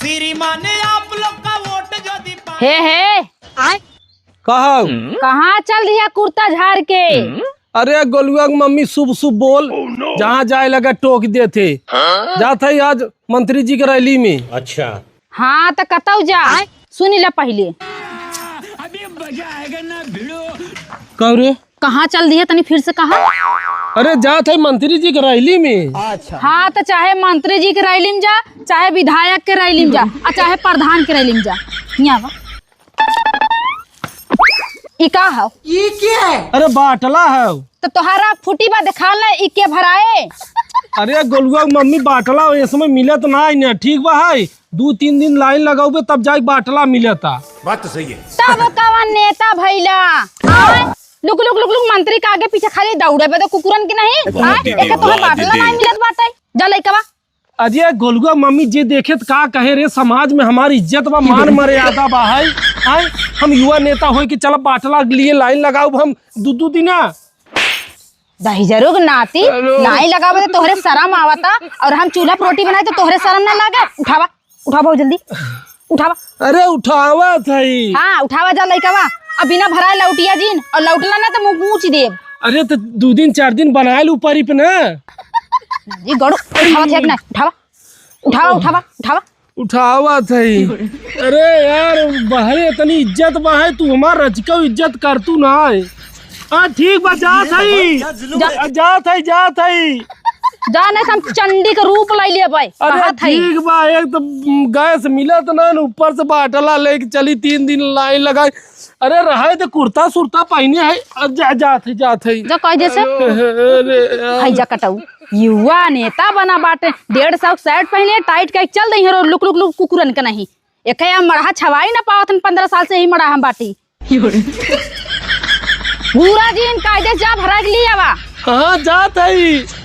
श्रीमान आप लोग का वोट जो दी हे कहाँ चल रही है कुर्ता झाड़ के? अरे गोलुआ की मम्मी शुभ शुभ बोल जहाँ जाए लगा टोक देते जाते ही आज मंत्री जी के रैली में। अच्छा हाँ तो कतौ जा सुनी ला पहले अभी मजा आएगा ना भिड़ो। कह रे कहाँ चल रही है तनी फिर से कहा? अरे जाते ही मंत्री जी के रैली में। हाँ तो चाहे मंत्री जी के रैली में जा, चाहे विधायक के रैली में जा, और चाहे प्रधान के रैली में जा। यहाँ बा ई का है? ये क्या है? अरे बाटला है तो तोहरा फुटी बा दिखाल ना ई के भराए। अरे गोलुआ की मम्मी बाटला इसमें मिलत ना है ठीक बा है 2-3 दिन लाइन लगाओगे तब जाके बाटला मिलता। बात तो सही है। तब कवन नेता भैला लुक लुक लुक लुक मंत्री के आगे पीछे खाली दौड़े पे तो कुकुरन की नहीं एक तोहर बाटला नहीं मिलत बाटे जा लइकवा। अजय गोलुआ मम्मी जे देखे तो का कहे रे समाज में हमारी इज्जत बा मान मर्यादा बा है हम युवा नेता हो कि चल बाटला के लिए लाइन लगाओ हम 2-2 दिन दही जरूर नाती नहीं लगावे तो तोहरे शर्म आवता और हम चूल्हा पर रोटी बनाए तो तोहरे शर्म ना लागे। उठावा उठा बहुत जल्दी उठावा। अरे उठावा थई। हाँ उठावा जा लइकवा अब बिना भराए लौटिया जीन और लौटला ना तो मुंह पूछ देब। अरे तो 2-4 दिन बनाए ऊपर ही पे ना जी गड़ो उठावा थे ना उठावा उठावा उठावा उठावा उठावा थई। अरे यार बाहरे इतनी इज्जत बा है तू हमार रजका इज्जत कर तू ना हाँ ठीक बा जा थई जा थई जाने हम चंडी का रूप लाई लिए भाई। अरे ठीक बा एक तो गैस मिला तो ना ऊपर से बाटला लेके चली 3 दिन लाइन लगाई। अरे रहे तो कुर्ता सुरता पहने है जा जो कह जैसे हाई जा कटाऊ युवा नेता बना बाटे 150 शर्ट पहने टाइट के चल दही रो लुक लुक लुक कुकुरन के नहीं एक मड़हा छवाई ना पावत 15 साल से ही मड़ा हम बाटी पूरा दिन कायदे जा भरा के लिए आवा। हाँ जात है।